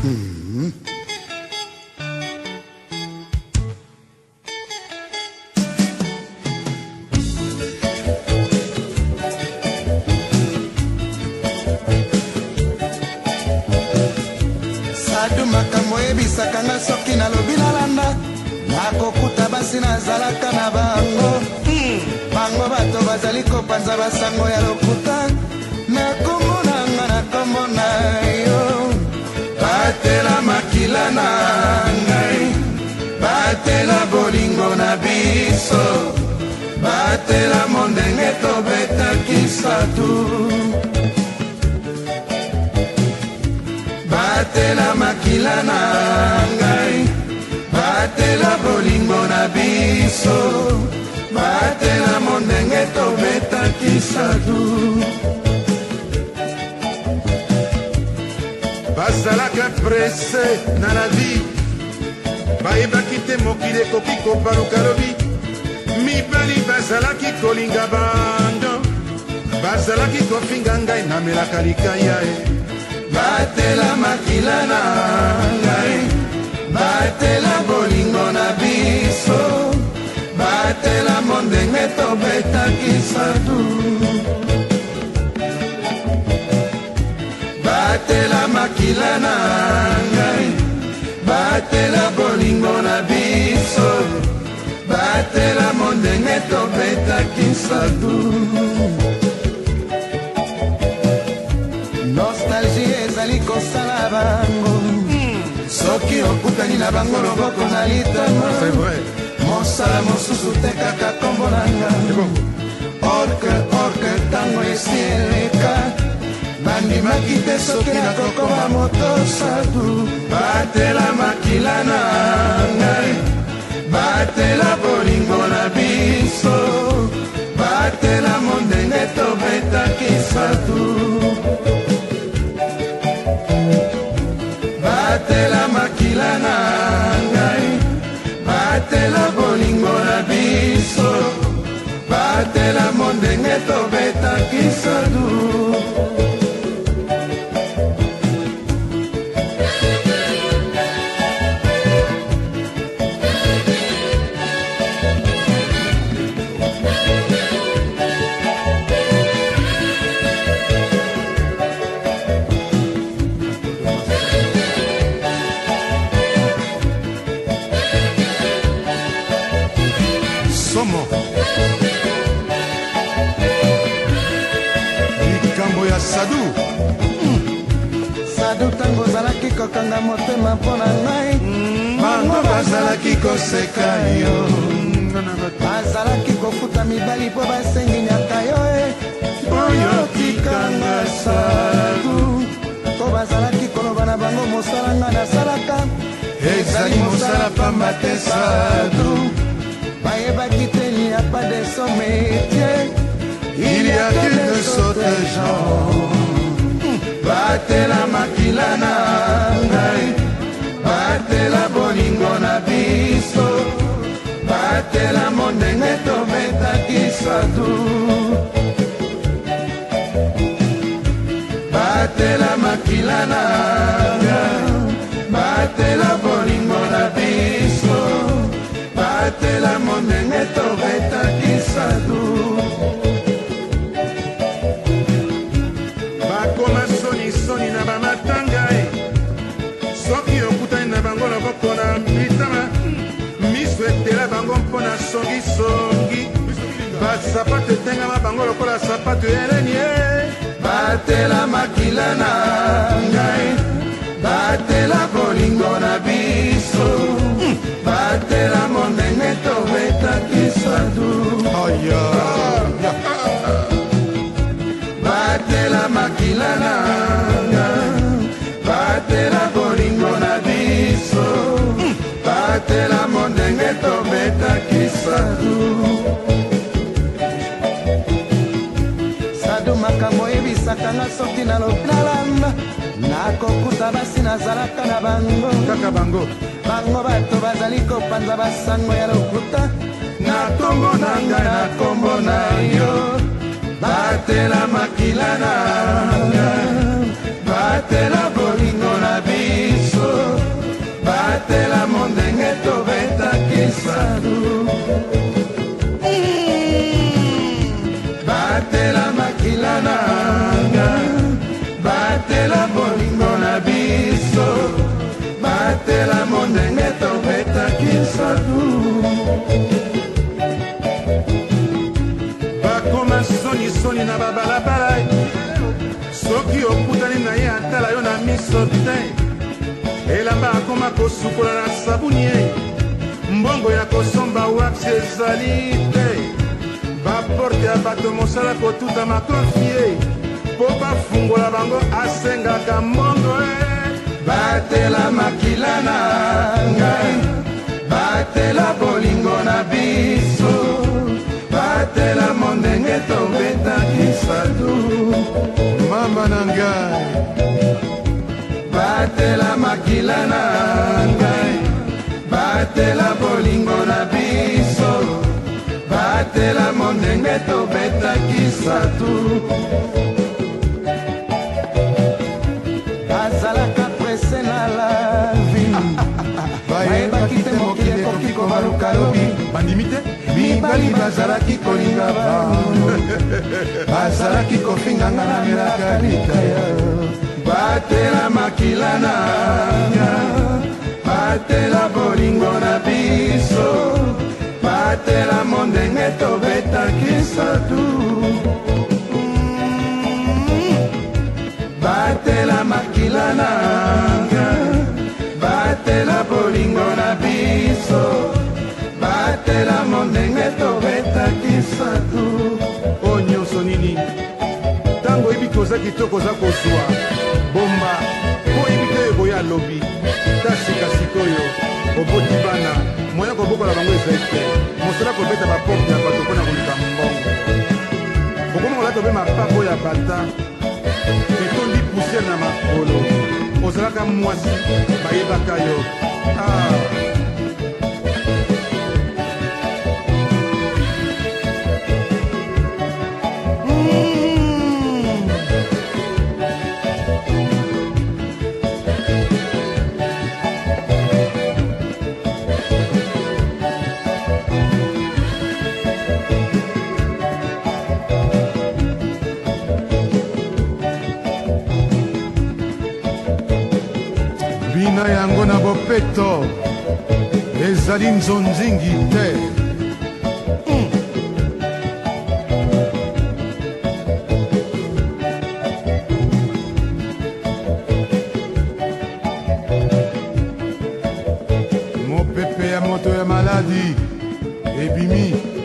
Sadu makambo ebisaka nga soki nalobi nalanda nakokuta basi nazalaka na bango bango bato bazali kopanza basango ya lokuta nakomona nga nakomona yo batela makila na ngai batela bolingo na biso batela mondenge tobetaki satu batela makila na ngai batela bolingo na biso batela mondenge tobetaki satu bazalaka presse na la vie bayebaki te mokili ekoki kopaluka lobi mibali bazalaki kolinga bando bazalaki kofinga ngai namelaka likaya batela makila na ngai batela bolingo na biso batela mondenge tobetaki satu batela makila na ngai batela bolingo na biso batela mondenge tobetaki satu nostalgie ezali kosala bango soki okutani na bango loboko na litama mosala mosusu te kaka kombo na nga orke ntango esi eleka bandimaki te soki nakokoma moto satu batela makila na ngai batela bolingo na biso batela mondenge tobetaki satu batela makila na ngai batela bolingo na biso batela mondenge tobetaki satu somo likambo ya sadu sadu ntango ozalaki kokanga motema mpo na ngai bango bazalaki koseka yo bazalaki kofuta mibali mpo basenginyaka yo oyo tikanga sadu mpo bazalaki koloba na bango mosala nga nasalaka ezali mosala pamba te sadu bayebaki te il n'y a pas de son métier il y a que de sauter gens batela makila na ngai batela bolingo na biso batela mondenge tobetaki satu batela makila na ngai batela bolingo na biso batela mondenge tobetaki satu bakoma sonisoni na bamatanga soki okutani na bango loboko na mitama miso etela bango mpo na songisongi basapato etengama bango lokola sapato eleni batela makila na ngai batela bolingo na biso batela mondenge tobetaki satu batela makila na ngai batela bolingo na biso batela mondenge tobetaki satu sadu makambo ebisaka nga soki nalobi nalanda nakokuta basi nazalaka na bango kaka bango bango bato bazali kopanza basango ya lokuta na kombo na ngai na kombo na yo batela makila na ngai batela bolingo na biso biso te elamba akoma kosukola na sabuni ye mbongo ya kosomba wax ezali te baporte ya bato mosala kotuta makonfie mpo bafungola bango asengaka mbongo batela makila na ngai batela bolingo na biso batela mondenge tobetaki sadu mama na ngai batela makila na ngai batela bolingo na biso batela mondenge tobetaki sadu azalaka prese na lavi bayebaki te mokili ekoki kobaluka lobi bandimi te mibali bazalaki kolinga bango bazalaki kofinganga na melaka litaya batela makila nanga batela bolingo na biso batela mondenge tobetaki sadu batela makila nanga batela bolingo na biso batela mondenge tobetaki sadu o nyonso nini ntango oyebi koza kitoko oza kozwa bomba mpo oyebi te oyo boya alobi ta sikasikoyo oboti bana moya kobokola bango ezali te mosala kobeta baporte ya bato mpona koluka mbongo okoma kolata obe mapapa oyo ya bata etondi pusiere na makolo ozalaka mwasi bayebaka yo bina yango na bopeto ezali nzonzingi te mopepe ya moto ya maladi ebimi